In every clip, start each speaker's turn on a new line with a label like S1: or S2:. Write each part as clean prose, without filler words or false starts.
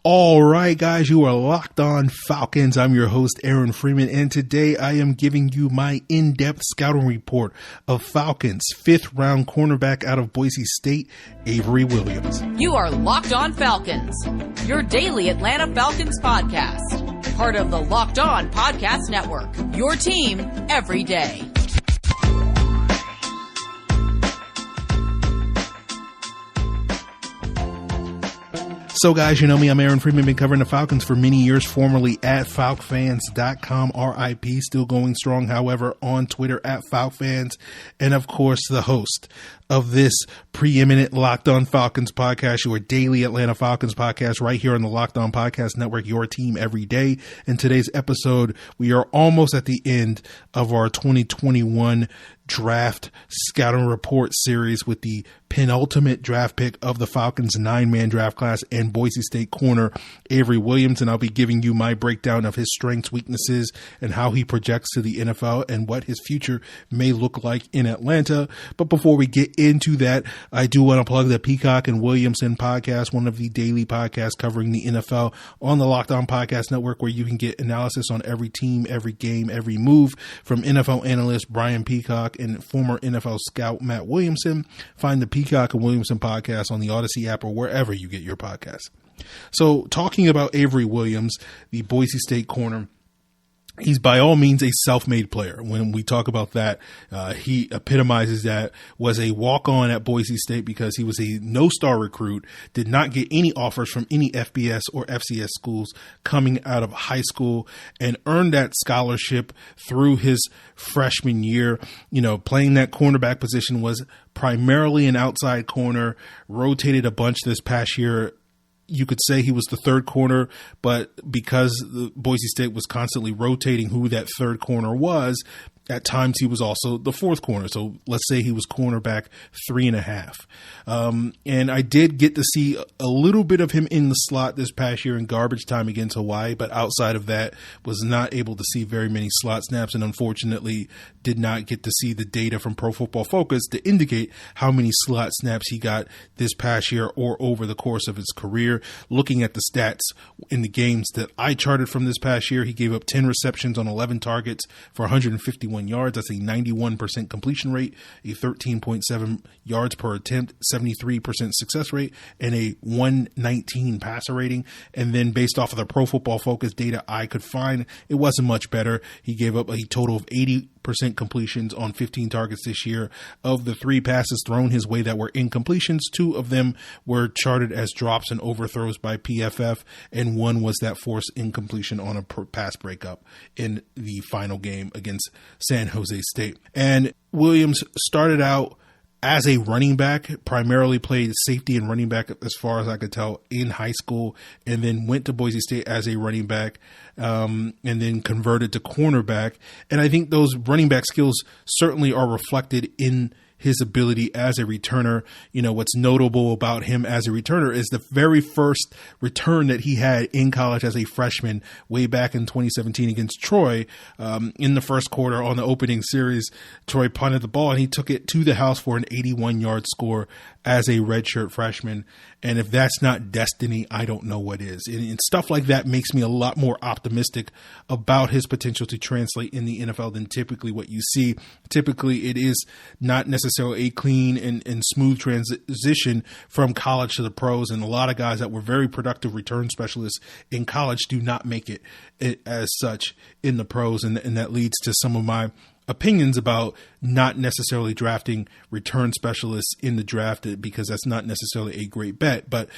S1: All right, guys, you are locked on Falcons. I'm your host, Aaron Freeman, and today I am giving you my in-depth scouting report of Falcons' fifth-round cornerback out of Boise State, Avery Williams.
S2: You are Locked On Falcons, your daily Atlanta Falcons podcast, part of the Locked On Podcast Network, your team every day.
S1: So, guys, you know me. I'm Aaron Freeman. Been covering the Falcons for many years, formerly at FalcFans.com, RIP, still going strong, however, on Twitter at FalcFans, and, of course, the host of this preeminent Locked On Falcons podcast, your daily Atlanta Falcons podcast, right here on the Locked On Podcast Network, your team every day. In today's episode, we are almost at the end of our 2021 draft scouting report series with the penultimate draft pick of the Falcons 9-man draft class and Boise State corner Avery Williams. And I'll be giving you my breakdown of his strengths, weaknesses, and how he projects to the NFL and what his future may look like in Atlanta. But before we get into that, I do want to plug the Peacock and Williamson podcast, one of the daily podcasts covering the NFL on the Locked On Podcast Network, where you can get analysis on every team, every game, every move from NFL analyst Brian Peacock and former NFL scout Matt Williamson. Find the Peacock and Williamson podcast on the Odyssey app or wherever you get your podcasts. So, talking about Avery Williams, the Boise State corner, he's by all means a self-made player. When we talk about that, he epitomizes that. Was a walk-on at Boise State because he was a no-star recruit, did not get any offers from any FBS or FCS schools coming out of high school, and earned that scholarship through his freshman year. You know, playing that cornerback position, was primarily an outside corner, rotated a bunch this past year. You could say he was the third corner, but because Boise State was constantly rotating who that third corner was, at times he was also the fourth corner. So let's say he was cornerback 3.5. And I did get to see a little bit of him in the slot this past year in garbage time against Hawaii, but outside of that was not able to see very many slot snaps, and unfortunately did not get to see the data from Pro Football Focus to indicate how many slot snaps he got this past year or over the course of his career. Looking at the stats in the games that I charted from this past year, he gave up 10 receptions on 11 targets for 151 yards. That's a 91% completion rate, a 13.7 yards per attempt, 73% success rate, and a 119 passer rating. And then based off of the Pro Football Focus data I could find, it wasn't much better. He gave up a total of 80% completions on 15 targets this year. Of the 3 passes thrown his way that were incompletions, 2 of them were charted as drops and overthrows by PFF, and 1 was that forced incompletion on a pass breakup in the final game against San Jose State. And Williams started out as a running back, primarily played safety and running back as far as I could tell in high school, and then went to Boise State as a running back, and then converted to cornerback. And I think those running back skills certainly are reflected in his ability as a returner. You know, what's notable about him as a returner is the very first return that he had in college as a freshman way back in 2017 against Troy. In the first quarter on the opening series, Troy punted the ball and he took it to the house for an 81-yard score as a redshirt freshman. And if that's not destiny, I don't know what is. And stuff like that makes me a lot more optimistic about his potential to translate in the NFL than typically what you see. Typically, it is not necessarily a clean and smooth transition from college to the pros. And a lot of guys that were very productive return specialists in college do not make it as such in the pros. And that leads to some of my opinions about not necessarily drafting return specialists in the draft, because that's not necessarily a great bet. But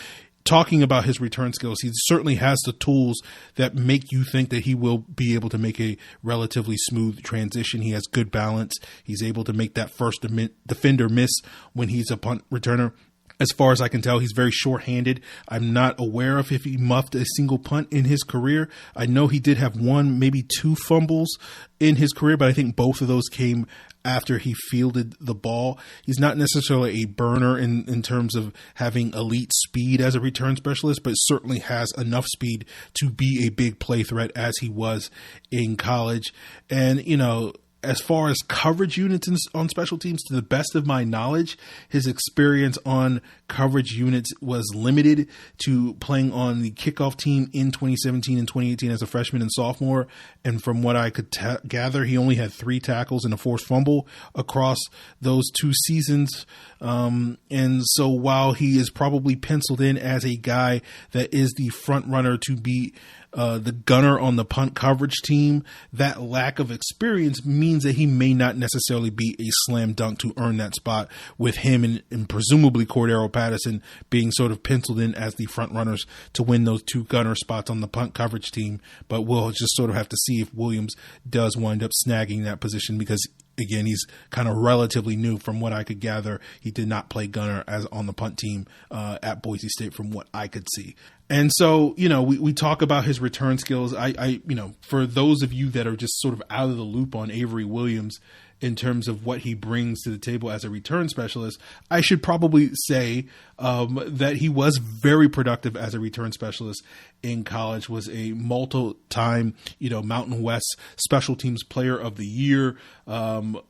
S1: talking about his return skills, he certainly has the tools that make you think that he will be able to make a relatively smooth transition. He has good balance. He's able to make that first defender miss when he's a punt returner. As far as I can tell, he's very short-handed. I'm not aware of if he muffed a single punt in his career. I know he did have 1, maybe 2 fumbles in his career, but I think both of those came after he fielded the ball. He's not necessarily a burner in terms of having elite speed as a return specialist, but certainly has enough speed to be a big play threat as he was in college. And, you know, as far as coverage units on special teams, to the best of my knowledge, his experience on coverage units was limited to playing on the kickoff team in 2017 and 2018 as a freshman and sophomore. And from what I could gather, he only had 3 tackles and a forced fumble across those 2 seasons. And so while he is probably penciled in as a guy that is the front runner to be the gunner on the punt coverage team, that lack of experience means that he may not necessarily be a slam dunk to earn that spot, with him and presumably Cordero Patterson being sort of penciled in as the front runners to win those 2 gunner spots on the punt coverage team. But we'll just sort of have to see if Williams does wind up snagging that position, because again, he's kind of relatively new. From what I could gather, he did not play gunner as on the punt team at Boise State from what I could see. And so, we talk about his return skills. I for those of you that are just sort of out of the loop on Avery Williams in terms of what he brings to the table as a return specialist, I should probably say that he was very productive as a return specialist in college, was a multiple-time, Mountain West Special Teams Player of the Year, earned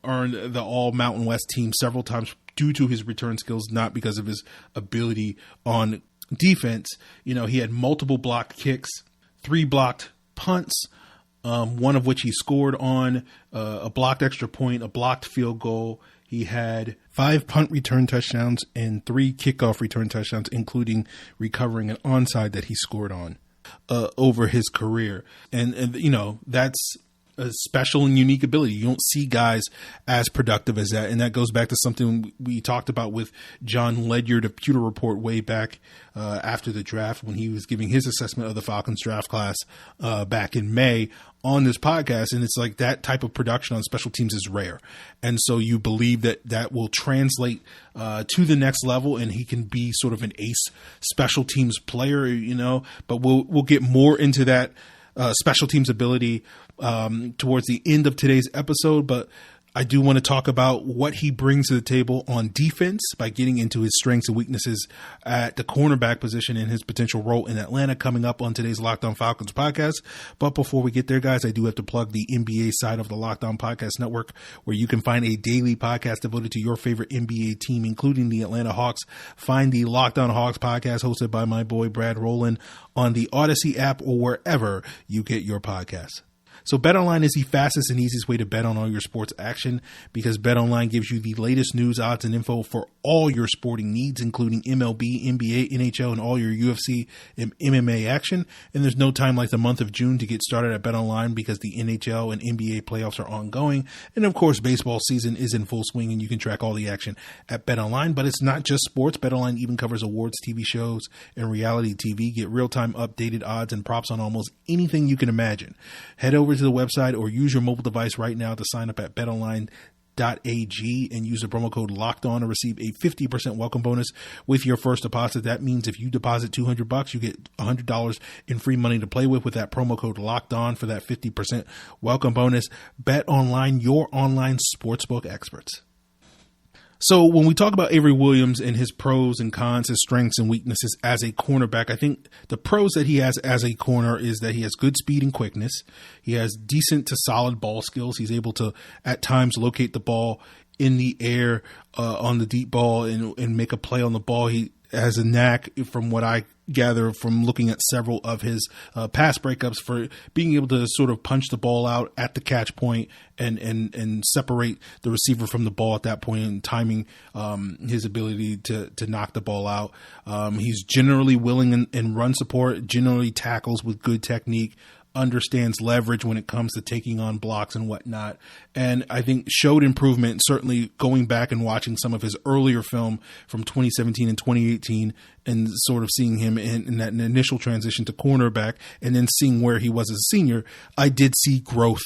S1: the All Mountain West team several times due to his return skills, not because of his ability on defense. He had multiple blocked kicks, 3 blocked punts, one of which he scored on, a blocked extra point, a blocked field goal. He had 5 punt return touchdowns and 3 kickoff return touchdowns, including recovering an onside that he scored on over his career. And that's a special and unique ability. You don't see guys as productive as that. And that goes back to something we talked about with John Ledyard of Pewter Report way back after the draft, when he was giving his assessment of the Falcons draft class back in May on this podcast. And it's like that type of production on special teams is rare. And so you believe that will translate to the next level, and he can be sort of an ace special teams player, but we'll get more into that special teams ability towards the end of today's episode. But I do want to talk about what he brings to the table on defense by getting into his strengths and weaknesses at the cornerback position and his potential role in Atlanta, coming up on today's Locked On Falcons podcast. But before we get there, guys, I do have to plug the NBA side of the Locked On Podcast Network, where you can find a daily podcast devoted to your favorite NBA team, including the Atlanta Hawks. Find the Locked On Hawks podcast hosted by my boy Brad Rowland on the Odyssey app or wherever you get your podcasts. So BetOnline is the fastest and easiest way to bet on all your sports action, because BetOnline gives you the latest news, odds, and info for all your sporting needs, including MLB, NBA, NHL, and all your UFC and MMA action. And there's no time like the month of June to get started at BetOnline, because the NHL and NBA playoffs are ongoing. And of course, baseball season is in full swing, and you can track all the action at BetOnline. But it's not just sports. BetOnline even covers awards, TV shows, and reality TV. Get real-time updated odds and props on almost anything you can imagine. Head over to the website or use your mobile device right now to sign up at betonline.ag and use the promo code LOCKEDON to receive a 50% welcome bonus with your first deposit. That means if you deposit $200, you get $100 in free money to play with that promo code LOCKEDON for that 50% welcome bonus. BetOnline, your online sportsbook experts. So when we talk about Avery Williams and his pros and cons, his strengths and weaknesses as a cornerback, I think the pros that he has as a corner is that he has good speed and quickness. He has decent to solid ball skills. He's able to at times locate the ball in the air on the deep ball and make a play on the ball. He has a knack, from what I gather from looking at several of his pass breakups, for being able to sort of punch the ball out at the catch point and separate the receiver from the ball at that point, and timing his ability to knock the ball out. He's generally willing in run support, generally tackles with good technique, understands leverage when it comes to taking on blocks and whatnot. And I think showed improvement, certainly going back and watching some of his earlier film from 2017 and 2018 and sort of seeing him in that initial transition to cornerback, and then seeing where he was as a senior. I did see growth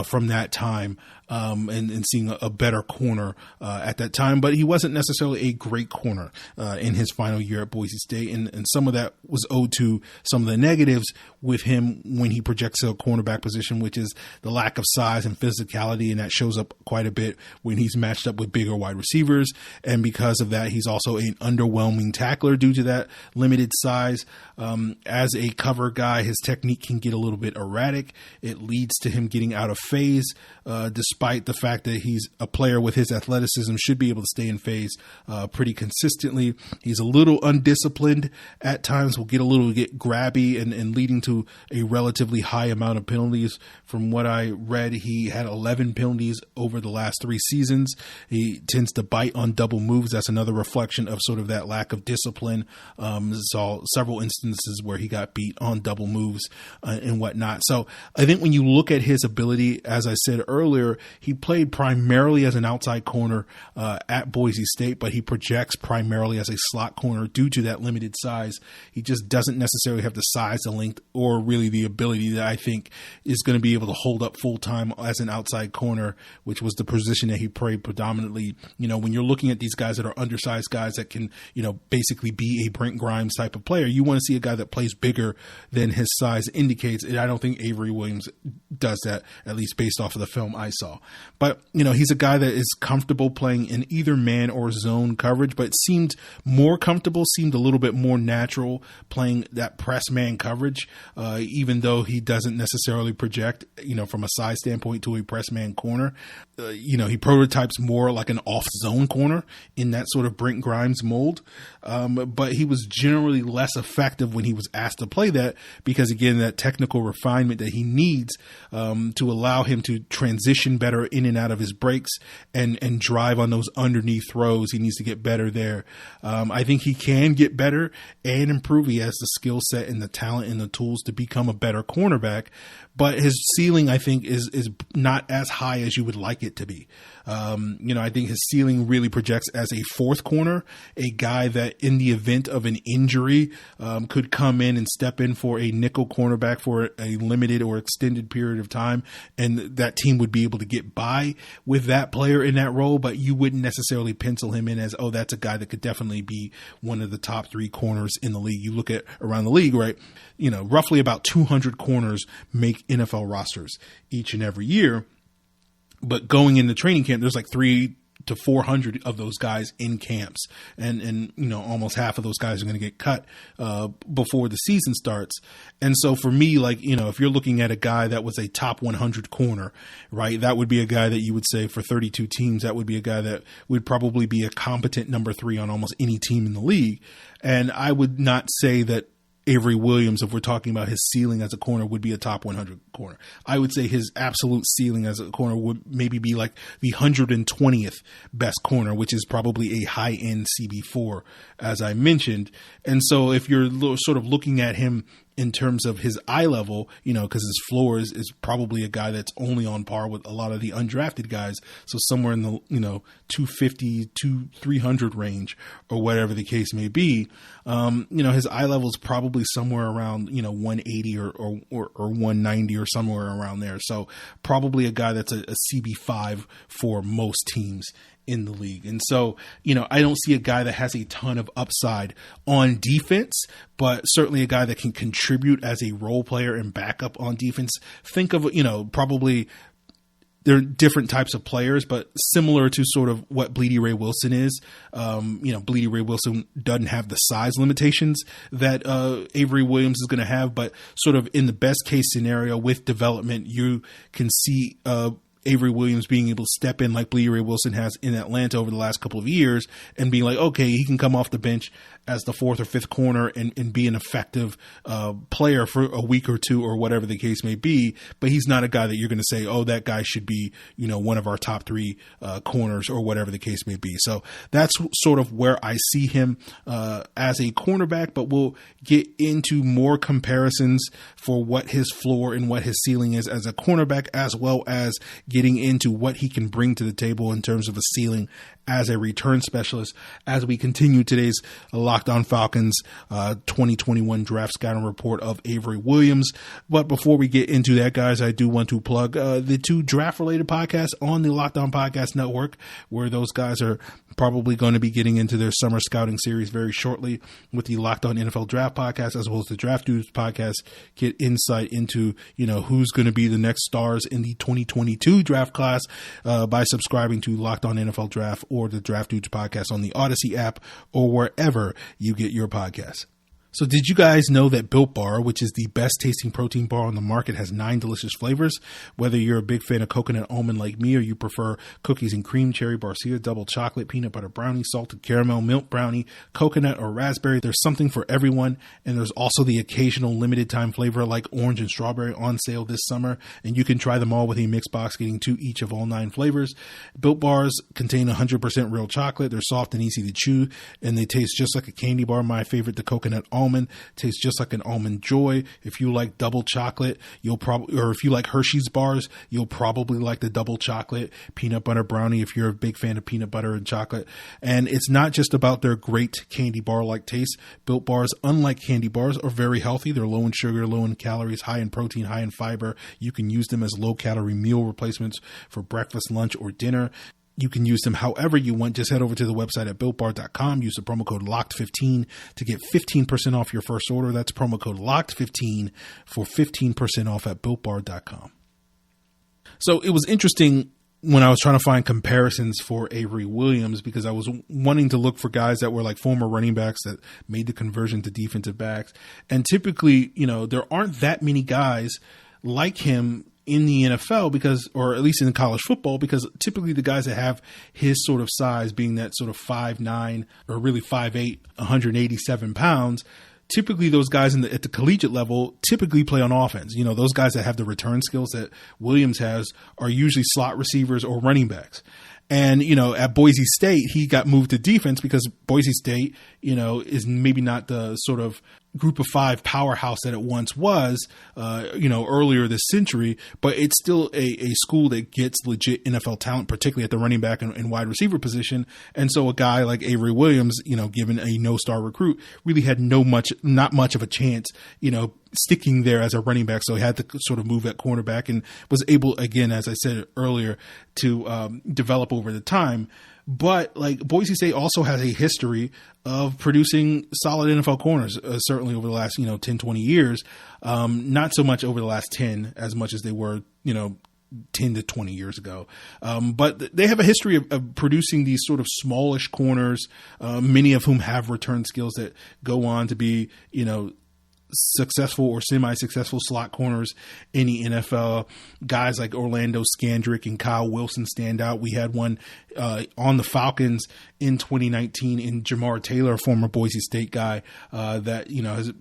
S1: from that time and seeing a better corner at that time, but he wasn't necessarily a great corner in his final year at Boise State. And some of that was owed to some of the negatives with him when he projects a cornerback position, which is the lack of size and physicality. And that shows up quite a bit when he's matched up with bigger wide receivers. And because of that, he's also an underwhelming tackler due to that limited size. As a cover guy, his technique can get a little bit erratic. It leads to him getting out of phase, despite the fact that he's a player with his athleticism, should be able to stay in phase pretty consistently. He's a little undisciplined at times, will get grabby and leading to a relatively high amount of penalties. From what I read, he had 11 penalties over the last 3 seasons. He tends to bite on double moves. That's another reflection of sort of that lack of discipline. Saw several instances where he got beat on double moves and whatnot. So I think when you look at his ability, as I said earlier, he played primarily as an outside corner at Boise State, but he projects primarily as a slot corner due to that limited size. He just doesn't necessarily have the size, the length, or really the ability that I think is going to be able to hold up full time as an outside corner, which was the position that he played predominantly. When you're looking at these guys that are undersized guys that can, basically be a Brent Grimes type of player, you want to see a guy that plays bigger than his size indicates. And I don't think Avery Williams does that, at least based off of the film I saw. But, he's a guy that is comfortable playing in either man or zone coverage, but seemed more comfortable, seemed a little bit more natural playing that press man coverage, even though he doesn't necessarily project, from a size standpoint to a press man corner. He prototypes more like an off zone corner in that sort of Brent Grimes mold. But he was generally less effective when he was asked to play that because, again, that technical refinement that he needs to allow him to transition better in and out of his breaks and drive on those underneath throws. He needs to get better there. I think he can get better and improve. He has the skill set and the talent and the tools to become a better cornerback. But his ceiling, I think, is not as high as you would like it to be. I think his ceiling really projects as a fourth corner, a guy that in the event of an injury could come in and step in for a nickel cornerback for a limited or extended period of time. And that team would be able to get by with that player in that role, but you wouldn't necessarily pencil him in as, that's a guy that could definitely be one of the top 3 corners in the league. You look at around the league, right? Roughly about 200 corners make NFL rosters each and every year. But going into training camp, there's like 300 to 400 of those guys in camps. And almost half of those guys are going to get cut before the season starts. And so for me, if you're looking at a guy that was a top 100 corner, right, that would be a guy that you would say for 32 teams, that would be a guy that would probably be a competent number 3 on almost any team in the league. And I would not say that Avery Williams, if we're talking about his ceiling as a corner, would be a top 100 corner. I would say his absolute ceiling as a corner would maybe be like the 120th best corner, which is probably a high-end CB4, as I mentioned. And so if you're sort of looking at him in terms of his eye level, because his floor is probably a guy that's only on par with a lot of the undrafted guys. So somewhere in the, 250 to 300 range or whatever the case may be. His eye level is probably somewhere around, 180 or 190 or somewhere around there. So probably a guy that's a CB5 for most teams in the league. And so, I don't see a guy that has a ton of upside on defense, but certainly a guy that can contribute as a role player and backup on defense. Think of, probably there are different types of players, but similar to sort of what Bleedy Ray Wilson is. Bleedy Ray Wilson doesn't have the size limitations that Avery Williams is going to have, but sort of in the best case scenario with development, you can see Avery Williams being able to step in like Bleedy Ray Wilson has in Atlanta over the last couple of years and be like, okay, he can come off the bench as the 4th or 5th corner and be an effective player for a week or two or whatever the case may be. But he's not a guy that you're going to say, that guy should be, one of our top 3 corners or whatever the case may be. So that's sort of where I see him as a cornerback, but we'll get into more comparisons for what his floor and what his ceiling is as a cornerback, as well as getting into what he can bring to the table in terms of a ceiling as a return specialist as we continue today's Locked On Falcons 2021 draft scouting report of Avery Williams. But before we get into that, guys, I do want to plug the 2 draft related podcasts on the Locked On Podcast Network, where those guys are probably going to be getting into their summer scouting series very shortly with the Locked On NFL Draft podcast, as well as the Draft Dudes podcast. Get insight into, who's going to be the next stars in the 2022 draft class by subscribing to Locked On NFL Draft or the Draft Dudes podcast on the Odyssey app or wherever you get your podcasts. So did you guys know that Built Bar, which is the best tasting protein bar on the market, has 9 delicious flavors? Whether you're a big fan of coconut almond like me, or you prefer cookies and cream, cherry barcia, double chocolate, peanut butter brownie, salted caramel, milk brownie, coconut, or raspberry, there's something for everyone. And there's also the occasional limited time flavor like orange and strawberry on sale this summer. And you can try them all with a mixed box, getting 2 each of all 9 flavors. Built Bars contain 100% real chocolate. They're soft and easy to chew, and they taste just like a candy bar. My favorite, the coconut almond, tastes just like an almond joy. If you like double chocolate, or if you like Hershey's bars, you'll probably like the double chocolate peanut butter brownie if you're a big fan of peanut butter and chocolate. And it's not just about their great candy bar like taste. Built Bars, unlike candy bars, are very healthy. They're low in sugar, low in calories, high in protein, high in fiber. You can use them as low calorie meal replacements for breakfast, lunch, or dinner. You can use them however you want. Just head over to the website at BuiltBar.com. Use the promo code LOCKED15 to get 15% off your first order. That's promo code LOCKED15 for 15% off at BuiltBar.com. So it was interesting when I was trying to find comparisons for Avery Williams, because I was wanting to look for guys that were like former running backs that made the conversion to defensive backs. And typically, there aren't that many guys like him in the NFL, because, or at least in college football, because typically the guys that have his sort of size, being that sort of 5'9", or really 5'8", 187 pounds, typically those guys at the collegiate level typically play on offense. Those guys that have the return skills that Williams has are usually slot receivers or running backs. And, at Boise State, he got moved to defense because Boise State, is maybe not the sort of group of 5 powerhouse that it once was, earlier this century, but it's still a school that gets legit NFL talent, particularly at the running back and wide receiver position. And so a guy like Avery Williams, given a no-star recruit, really had not much of a chance, sticking there as a running back. So he had to sort of move at cornerback and was able, again, as I said earlier, to develop over the time. But like Boise State also has a history of producing solid NFL corners, certainly over the last, 10, 20 years. Not so much over the last 10 as much as they were, 10 to 20 years ago. But they have a history of producing these sort of smallish corners, many of whom have return skills that go on to be, successful or semi-successful slot corners in the NFL. Guys like Orlando Scandrick and Kyle Wilson stand out. We had one on the Falcons in 2019 in Jamar Taylor, a former Boise State guy that has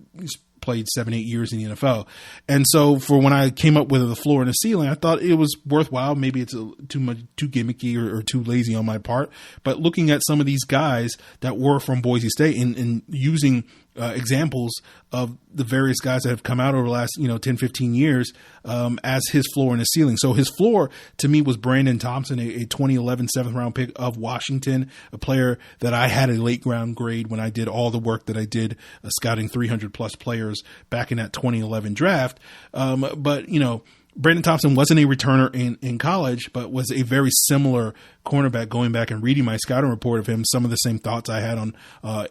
S1: played 7-8 years in the NFL. And so for when I came up with the floor and the ceiling, I thought it was worthwhile. Maybe it's too gimmicky or too lazy on my part, but looking at some of these guys that were from Boise State and using examples of the various guys that have come out over the last, 10, 15 years as his floor and his ceiling. So his floor to me was Brandon Thompson, a 2011 7th round pick of Washington, a player that I had a late round grade when I did all the work that I did scouting 300 plus players back in that 2011 draft. But Brandon Thompson wasn't a returner in college, but was a very similar cornerback. Going back and reading my scouting report of him, some of the same thoughts I had on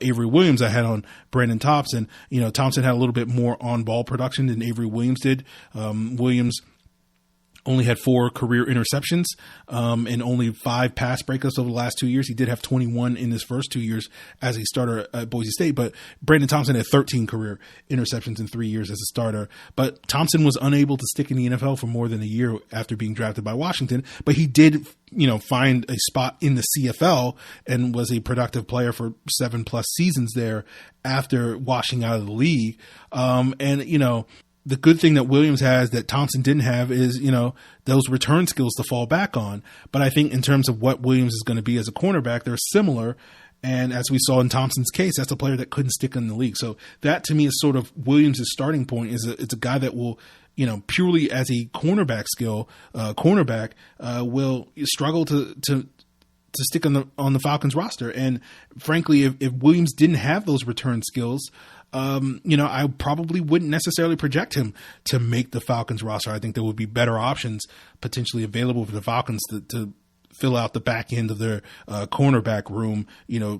S1: Avery Williams, I had on Brandon Thompson. Thompson had a little bit more on-ball production than Avery Williams did. Williams only had 4 career interceptions and only 5 pass breakups over the last 2 years. He did have 21 in his first 2 years as a starter at Boise State, but Brandon Thompson had 13 career interceptions in 3 years as a starter. But Thompson was unable to stick in the NFL for more than a year after being drafted by Washington, but he did, find a spot in the CFL and was a productive player for 7+ seasons there after washing out of the league. The good thing that Williams has that Thompson didn't have is, those return skills to fall back on. But I think in terms of what Williams is going to be as a cornerback, they're similar. And as we saw in Thompson's case, that's a player that couldn't stick in the league. So that to me is sort of Williams' starting point. It's a guy that will, purely as a cornerback will struggle to stick on the Falcons roster. And frankly, if Williams didn't have those return skills, I probably wouldn't necessarily project him to make the Falcons roster. I think there would be better options potentially available for the Falcons to fill out the back end of their cornerback room,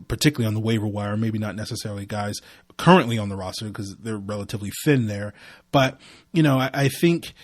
S1: particularly on the waiver wire, maybe not necessarily guys currently on the roster because they're relatively thin there. But, I think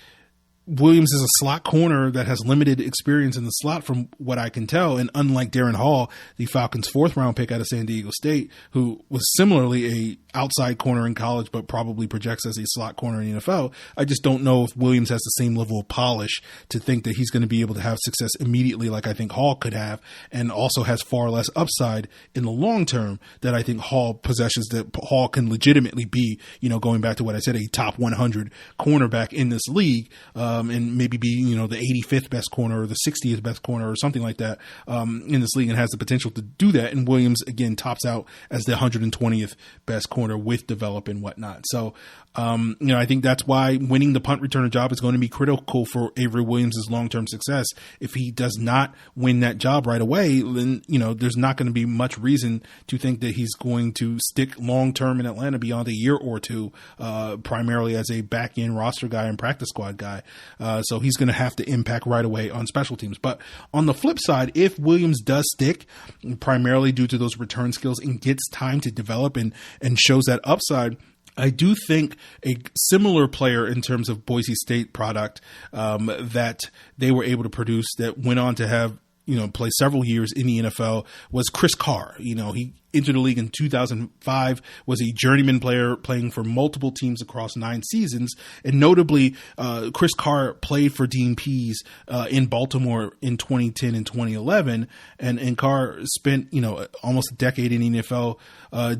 S1: Williams is a slot corner that has limited experience in the slot from what I can tell. And unlike Darren Hall, the Falcons' 4th round pick out of San Diego State, who was similarly a outside corner in college, but probably projects as a slot corner in the NFL, I just don't know if Williams has the same level of polish to think that he's going to be able to have success immediately like I think Hall could have, and also has far less upside in the long term that I think Hall possesses, that Hall can legitimately be, going back to what I said, a top 100 cornerback in this league, and maybe be, the 85th best corner or the 60th best corner or something like that in this league, and has the potential to do that. And Williams, again, tops out as the 120th best corner with develop and whatnot. So, I think that's why winning the punt returner job is going to be critical for Avery Williams' long-term success. If he does not win that job right away, then, there's not going to be much reason to think that he's going to stick long-term in Atlanta beyond a year or two, primarily as a back-end roster guy and practice squad guy. So he's going to have to impact right away on special teams. But on the flip side, if Williams does stick, primarily due to those return skills, and gets time to develop and shows that upside, I do think a similar player in terms of Boise State product that they were able to produce, that went on to have, play several years in the NFL, was Chris Carr. He entered the league in 2005, was a journeyman player playing for multiple teams across 9 seasons. And notably, Chris Carr played for Dean Pease in Baltimore in 2010 and 2011. And Carr spent, almost a decade in the NFL,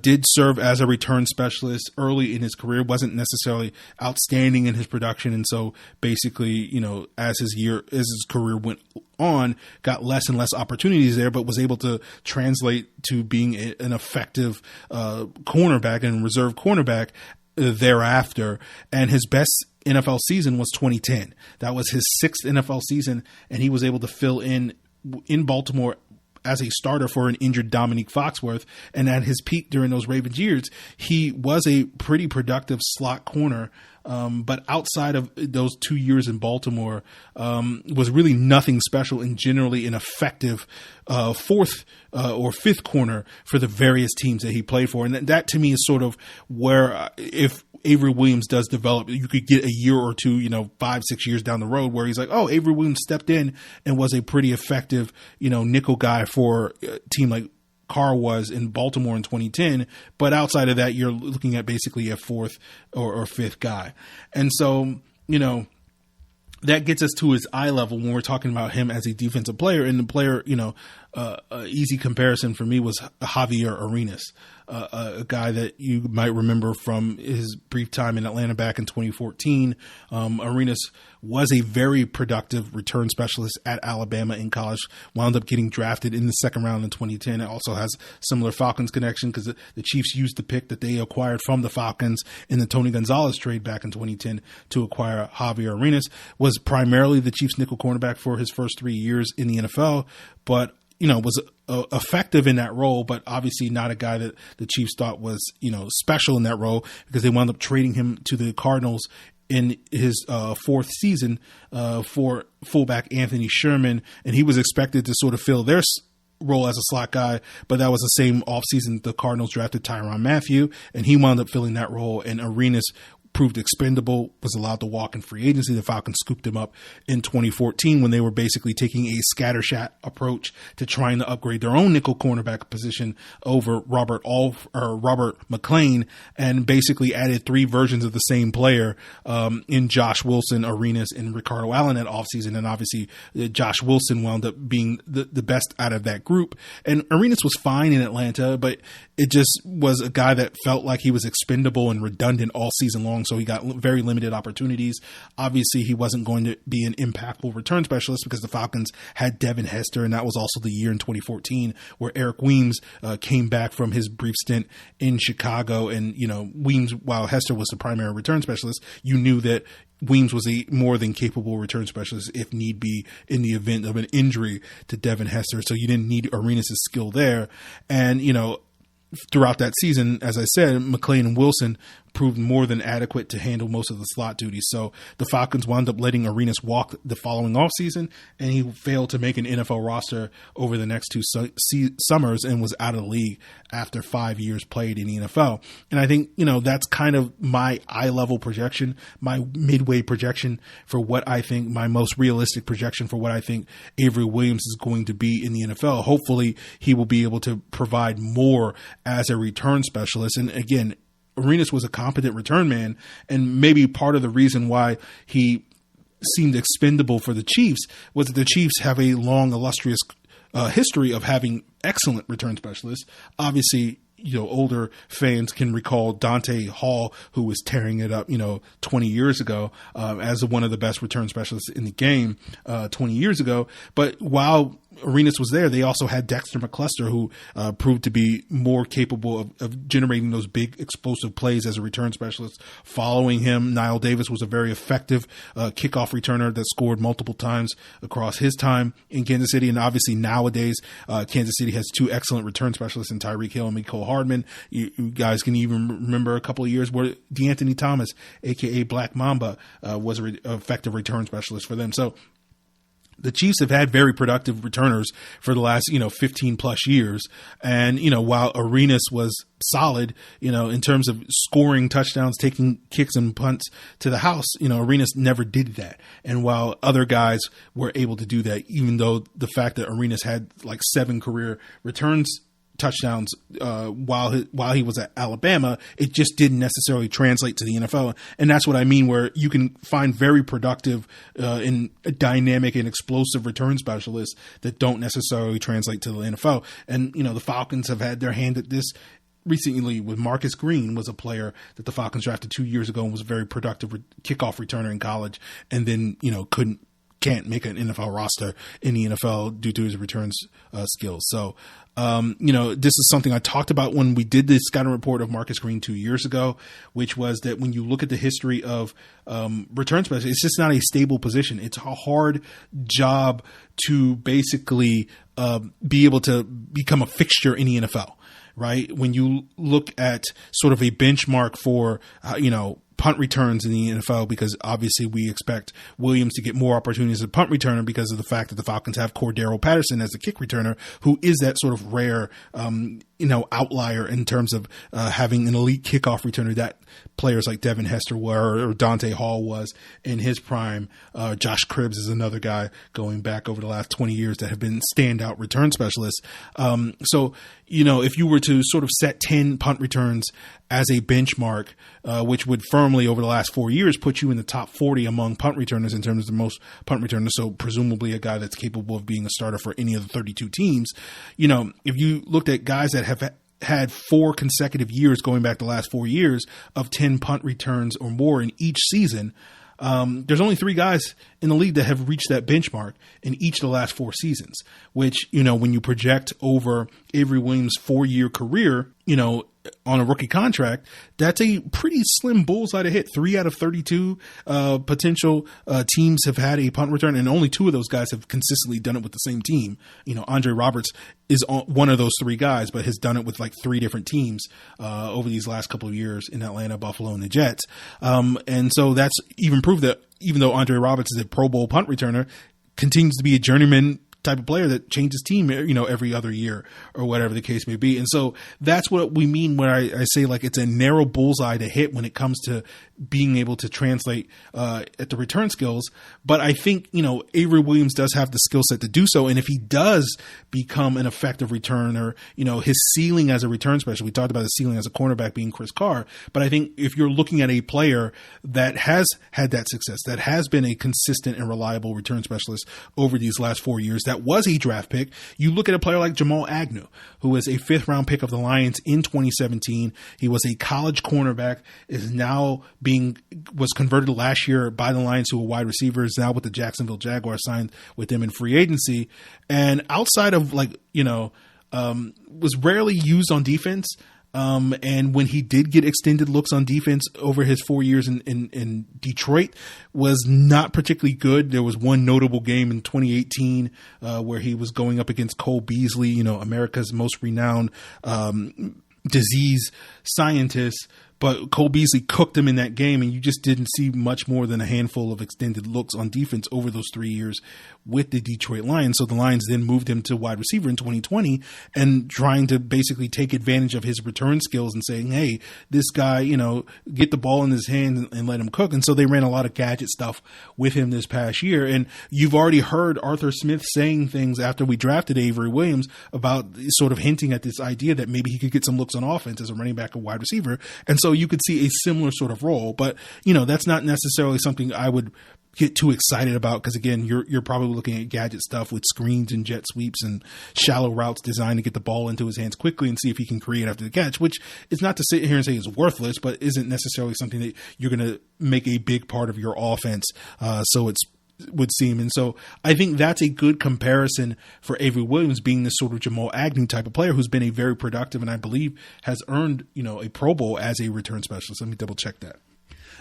S1: did serve as a return specialist early in his career, wasn't necessarily outstanding in his production. And so basically, as his career went on, got less and less opportunities there, but was able to translate to being an effective cornerback and reserve cornerback thereafter. And his best NFL season was 2010. That was his 6th NFL season, and he was able to fill in Baltimore as a starter for an injured Dominique Foxworth. And at his peak during those Ravens years, he was a pretty productive slot corner. But outside of those 2 years in Baltimore, was really nothing special, and generally an effective 4th or 5th corner for the various teams that he played for. And that to me is sort of where, if Avery Williams does develop, you could get a year or two, 5-6 years down the road, where he's like, oh, Avery Williams stepped in and was a pretty effective, nickel guy for a team like Carr was in Baltimore in 2010. But outside of that, you're looking at basically a 4th or 5th guy. And so, that gets us to his eye level when we're talking about him as a defensive player. And the player, easy comparison for me was Javier Arenas, a guy that you might remember from his brief time in Atlanta back in 2014. Arenas was a very productive return specialist at Alabama in college, wound up getting drafted in the 2nd round in 2010. It also has similar Falcons connection because the Chiefs used the pick that they acquired from the Falcons in the Tony Gonzalez trade back in 2010 to acquire Javier Arenas. Was primarily the Chiefs nickel cornerback for his first 3 years in the NFL, but was effective in that role, but obviously not a guy that the Chiefs thought was, special in that role, because they wound up trading him to the Cardinals in his 4th season for fullback Anthony Sherman. And he was expected to sort of fill their role as a slot guy, but that was the same offseason the Cardinals drafted Tyrann Mathieu, and he wound up filling that role. And Arenas proved expendable, was allowed to walk in free agency. The Falcons scooped him up in 2014 when they were basically taking a scattershot approach to trying to upgrade their own nickel cornerback position over Robert McClain, and basically added 3 versions of the same player in Josh Wilson, Arenas, and Ricardo Allen that offseason. And obviously Josh Wilson wound up being the best out of that group. And Arenas was fine in Atlanta, but it just was a guy that felt like he was expendable and redundant all season long. So he got very limited opportunities. Obviously, he wasn't going to be an impactful return specialist because the Falcons had Devin Hester, and that was also the year in 2014 where Eric Weems came back from his brief stint in Chicago. And, Weems, while Hester was the primary return specialist, you knew that Weems was a more than capable return specialist if need be in the event of an injury to Devin Hester. So you didn't need Arenas' skill there. And, throughout that season, as I said, McClain and Wilson proved more than adequate to handle most of the slot duties. So the Falcons wound up letting Arenas walk the following offseason, and he failed to make an NFL roster over the next two summers and was out of the league after 5 years played in the NFL. And I think, that's kind of my eye-level projection, my midway projection for what I think, my most realistic projection for what I think Avery Williams is going to be in the NFL. Hopefully he will be able to provide more as a return specialist. And again, Arenas was a competent return man, and maybe part of the reason why he seemed expendable for the Chiefs was that the Chiefs have a long, illustrious history of having excellent return specialists. Obviously, older fans can recall Dante Hall, who was tearing it up, 20 years ago, as one of the best return specialists in the game, 20 years ago. But while Arenas was there, they also had Dexter McCluster, who proved to be more capable of generating those big explosive plays as a return specialist. Following him, Niall Davis was a very effective kickoff returner that scored multiple times across his time in Kansas City. And obviously nowadays, Kansas City has two excellent return specialists in Tyreek Hill and Mecole Hardman. You guys can even remember a couple of years where DeAnthony Thomas, aka Black Mamba, was an effective return specialist for them. So the Chiefs have had very productive returners for the last, 15 plus years. And, while Arenas was solid, in terms of scoring touchdowns, taking kicks and punts to the house, Arenas never did that. And while other guys were able to do that, even though the fact that Arenas had like 7 career returns touchdowns while he was at Alabama, it just didn't necessarily translate to the NFL. And that's what I mean, where you can find very productive and dynamic and explosive return specialists that don't necessarily translate to the NFL. And, the Falcons have had their hand at this recently with Marcus Green, was a player that the Falcons drafted 2 years ago and was a very productive kickoff returner in college, and then, can't make an NFL roster in the NFL due to his returns skills. So, this is something I talked about when we did this scouting report of Marcus Green 2 years ago, which was that when you look at the history of return specialists, it's just not a stable position. It's a hard job to basically be able to become a fixture in the NFL, right? When you look at sort of a benchmark for, punt returns in the NFL, because obviously we expect Williams to get more opportunities as a punt returner because of the fact that the Falcons have Cordero Patterson as a kick returner, who is that sort of rare, outlier in terms of having an elite kickoff returner that players like Devin Hester were, or Dante Hall was in his prime. Josh Cribbs is another guy going back over the last 20 years that have been standout return specialists. So, if you were to sort of set 10 punt returns as a benchmark, which would firmly over the last 4 years put you in the top 40 among punt returners in terms of the most punt returners. So presumably a guy that's capable of being a starter for any of the 32 teams. If you looked at guys that have had 4 consecutive years going back the last 4 years of 10 punt returns or more in each season, there's only 3 guys in the league that have reached that benchmark in each of the last 4 seasons, which, when you project over Avery Williams' 4-year career, on a rookie contract, that's a pretty slim bullseye to hit. 3 out of 32 potential teams have had a punt return, and only 2 of those guys have consistently done it with the same team. Andre Roberts is one of those 3 guys, but has done it with like 3 different teams over these last couple of years in Atlanta, Buffalo, and the Jets. And so that's even proved that even though Andre Roberts is a Pro Bowl punt returner, continues to be a journeyman type of player that changes team, every other year or whatever the case may be. And so that's what we mean when I say like it's a narrow bullseye to hit when it comes to being able to translate at the return skills. But I think, Avery Williams does have the skill set to do so. And if he does become an effective returner, his ceiling as a return specialist, we talked about his ceiling as a cornerback being Chris Carr. But I think if you're looking at a player that has had that success, that has been a consistent and reliable return specialist over these last 4 years, that was a draft pick. You look at a player like Jamal Agnew, who was a 5th round pick of the Lions in 2017. He was a college cornerback, is now was converted last year by the Lions to a wide receiver, is now with the Jacksonville Jaguars, signed with them in free agency. And outside of was rarely used on defense. And when he did get extended looks on defense over his 4 years in Detroit, was not particularly good. There was one notable game in 2018 where he was going up against Cole Beasley, America's most renowned disease scientist. but Cole Beasley cooked him in that game, and you just didn't see much more than a handful of extended looks on defense over those 3 years with the Detroit Lions. So the Lions then moved him to wide receiver in 2020 and trying to basically take advantage of his return skills and saying, hey, this guy, get the ball in his hand and let him cook. And so they ran a lot of gadget stuff with him this past year. And you've already heard Arthur Smith saying things after we drafted Avery Williams about sort of hinting at this idea that maybe he could get some looks on offense as a running back or wide receiver. And so you could see a similar sort of role. But, that's not necessarily something I would get too excited about, because again, you're probably looking at gadget stuff with screens and jet sweeps and shallow routes designed to get the ball into his hands quickly and see if he can create after the catch, which is not to sit here and say is worthless, but isn't necessarily something that you're going to make a big part of your offense. So it's would seem. And so I think that's a good comparison for Avery Williams being this sort of Jamal Agnew type of player who's been a very productive and I believe has earned, a Pro Bowl as a return specialist. Let me double check that.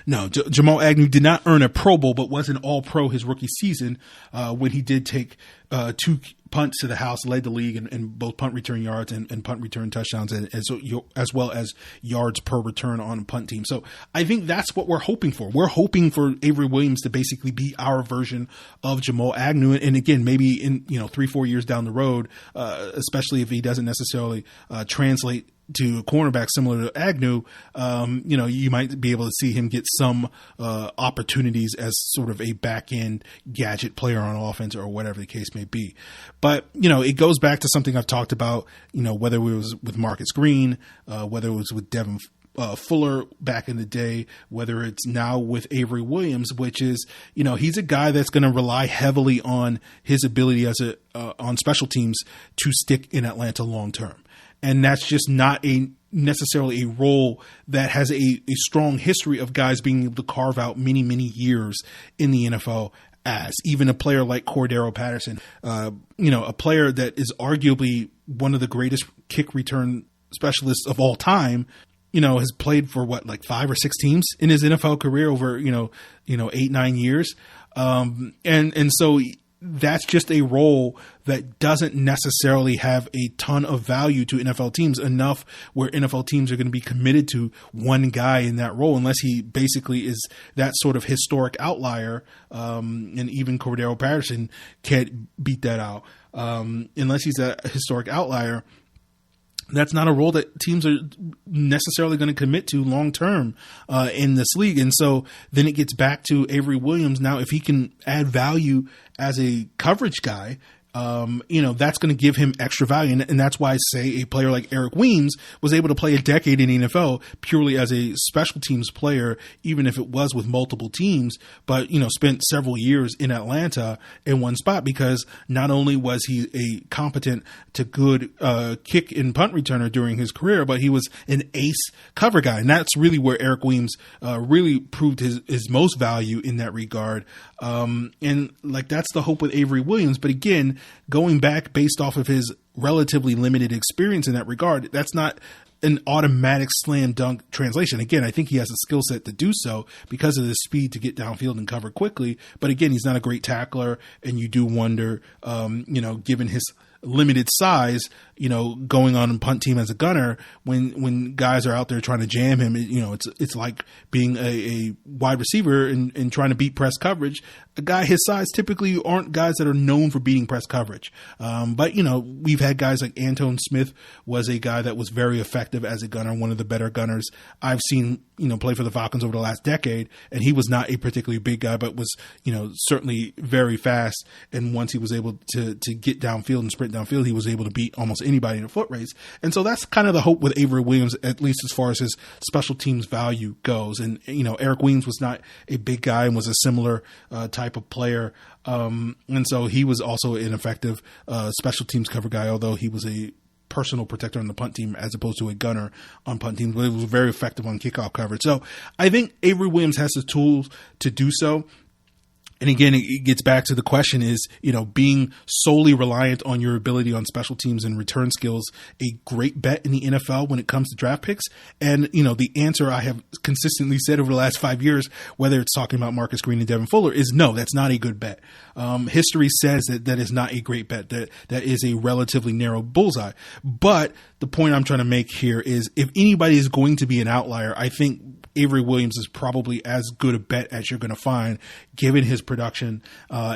S1: No, Jamal Agnew did not earn a Pro Bowl, but was an All-Pro his rookie season when he did take 2 punts to the house, led the league in both punt return yards and punt return touchdowns, as well as yards per return on a punt team. So I think that's what we're hoping for. We're hoping for Avery Williams to basically be our version of Jamal Agnew. And again, maybe in 3-4 years down the road, especially if he doesn't necessarily translate to a cornerback similar to Agnew, you might be able to see him get some opportunities as sort of a back end gadget player on offense or whatever the case may be. But, it goes back to something I've talked about, whether it was with Marcus Green, whether it was with Devin Fuller back in the day, whether it's now with Avery Williams, which is, he's a guy that's going to rely heavily on his ability on special teams to stick in Atlanta long term. And that's just not necessarily a role that has a strong history of guys being able to carve out many, many years in the NFL as. Even a player like Cordero Patterson, a player that is arguably one of the greatest kick return specialists of all time, has played for 5 or 6 teams in his NFL career over, 8-9 years. And so that's just a role that doesn't necessarily have a ton of value to NFL teams, enough where NFL teams are going to be committed to one guy in that role, unless he basically is that sort of historic outlier. And even Cordero Patterson can't beat that out. Unless he's a historic outlier, that's not a role that teams are necessarily going to commit to long term in this league. And so then it gets back to Avery Williams. Now, if he can add value as a coverage guy, that's going to give him extra value. And that's why I say a player like Eric Weems was able to play a decade in the NFL purely as a special teams player, even if it was with multiple teams, but, spent several years in Atlanta in one spot, because not only was he a competent to good kick and punt returner during his career, but he was an ace cover guy. And that's really where Eric Weems really proved his most value in that regard. And that's the hope with Avery Williams. But again, going back based off of his relatively limited experience in that regard, that's not an automatic slam dunk translation. Again, I think he has a skill set to do so because of the speed to get downfield and cover quickly. But again, he's not a great tackler, and you do wonder, given his limited size, going on a punt team as a gunner, when guys are out there trying to jam him, it's like being a wide receiver and trying to beat press coverage. A guy his size typically aren't guys that are known for beating press coverage. But we've had guys like Antone Smith was a guy that was very effective as a gunner, one of the better gunners I've seen, play for the Falcons over the last decade. And he was not a particularly big guy, but was, certainly very fast. And once he was able to get downfield and sprint downfield, he was able to beat almost anybody in a foot race. And so that's kind of the hope with Avery Williams, at least as far as his special teams value goes. And, Eric Weems was not a big guy and was a similar type of player. And so he was also an effective special teams cover guy, although he was a personal protector on the punt team as opposed to a gunner on punt teams, but it was very effective on kickoff coverage. So I think Avery Williams has the tools to do so. And again, it gets back to the question is, being solely reliant on your ability on special teams and return skills, a great bet in the NFL when it comes to draft picks? And, the answer I have consistently said over the last 5 years, whether it's talking about Marcus Green and Devin Fuller, is no, that's not a good bet. History says that is not a great bet, that is a relatively narrow bullseye. But the point I'm trying to make here is if anybody is going to be an outlier, I think Avery Williams is probably as good a bet as you're going to find, given his production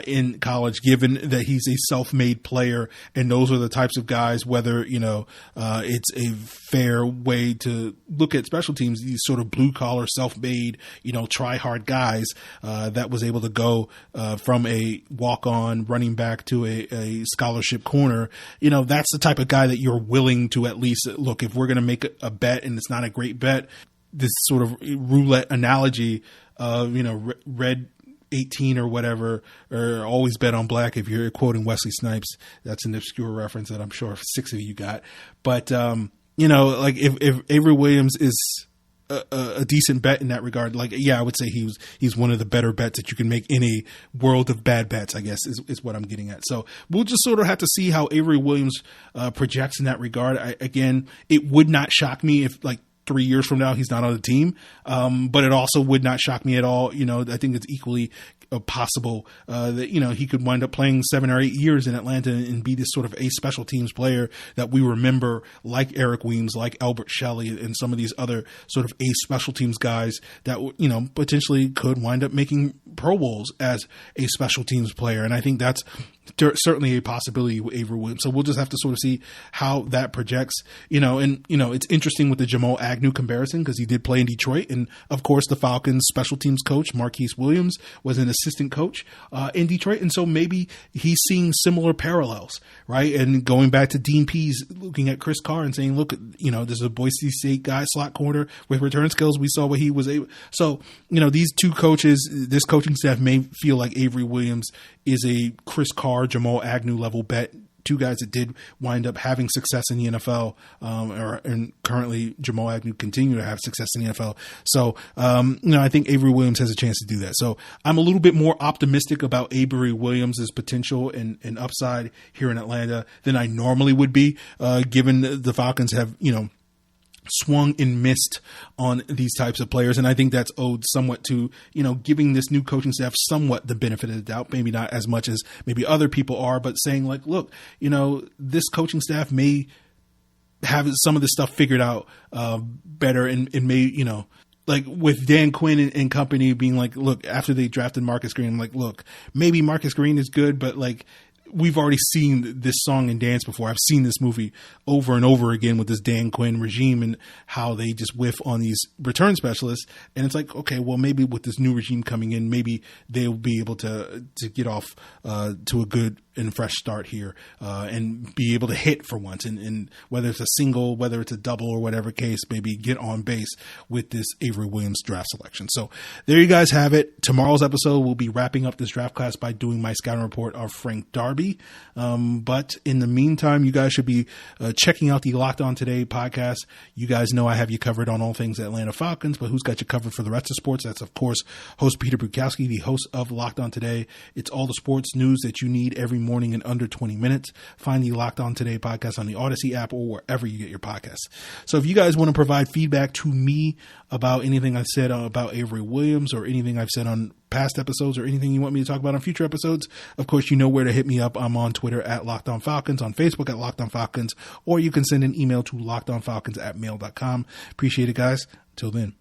S1: in college, given that he's a self-made player, and those are the types of guys, whether, it's a fair way to look at special teams, these sort of blue-collar, self-made, try-hard guys that was able to go from a walk-on running back to a scholarship corner. That's the type of guy that you're willing to at least look, if we're going to make a bet and it's not a great bet, this sort of roulette analogy of, red 18 or whatever, or always bet on black. If you're quoting Wesley Snipes, that's an obscure reference that I'm sure 6 of you got. But, like if Avery Williams is a decent bet in that regard, I would say he's one of the better bets that you can make in a world of bad bets, I guess is what I'm getting at. So we'll just sort of have to see how Avery Williams projects in that regard. Again, it would not shock me if 3 years from now he's not on the team, but it also would not shock me at all. I think it's equally possible that he could wind up playing 7 or 8 years in Atlanta and be this sort of a special teams player that we remember, like Eric Weems, like Albert Shelley, and some of these other sort of a special teams guys that potentially could wind up making Pro Bowls as a special teams player. And I think that's certainly a possibility with Avery Williams. So we'll just have to sort of see how that projects, and, it's interesting with the Jamal Agnew comparison because he did play in Detroit. And of course, the Falcons special teams coach, Marquise Williams, was an assistant coach in Detroit. And so maybe he's seeing similar parallels, right? And going back to Dean Pease, looking at Chris Carr and saying, look, this is a Boise State guy, slot corner with return skills. We saw what he was able. So, these two coaches, this coaching staff may feel like Avery Williams is a Chris Carr, Jamal Agnew level bet. Two guys that did wind up having success in the NFL, and currently Jamal Agnew continue to have success in the NFL. So, I think Avery Williams has a chance to do that. So I'm a little bit more optimistic about Avery Williams' potential and upside here in Atlanta than I normally would be, given the Falcons have, swung and missed on these types of players. And I think that's owed somewhat to, giving this new coaching staff somewhat the benefit of the doubt, maybe not as much as maybe other people are, but saying look, this coaching staff may have some of this stuff figured out better and may, with Dan Quinn and company being look, after they drafted Marcus Green, look, maybe Marcus Green is good, but we've already seen this song and dance before. I've seen this movie over and over again with this Dan Quinn regime and how they just whiff on these return specialists. And it's okay, well, maybe with this new regime coming in, maybe they'll be able to get off to a good and fresh start here and be able to hit for once. And whether it's a single, whether it's a double or whatever case, maybe get on base with this Avery Williams draft selection. So there you guys have it. Tomorrow's episode, we'll be wrapping up this draft class by doing my scouting report of Frank Darby. But in the meantime, you guys should be checking out the Locked On Today podcast. You guys know I have you covered on all things Atlanta Falcons, but who's got you covered for the rest of sports? That's, of course, host Peter Bukowski, the host of Locked On Today. It's all the sports news that you need every morning in under 20 minutes. Find the Locked On Today podcast on the Odyssey app or wherever you get your podcasts. So if you guys want to provide feedback to me about anything I've said about Avery Williams or anything I've said on past episodes or anything you want me to talk about on future episodes, of course, you know where to hit me up. I'm on Twitter at Locked On Falcons, on Facebook at Locked On Falcons, or you can send an email to lockedonfalcons@mail.com. Appreciate it, guys. Till then.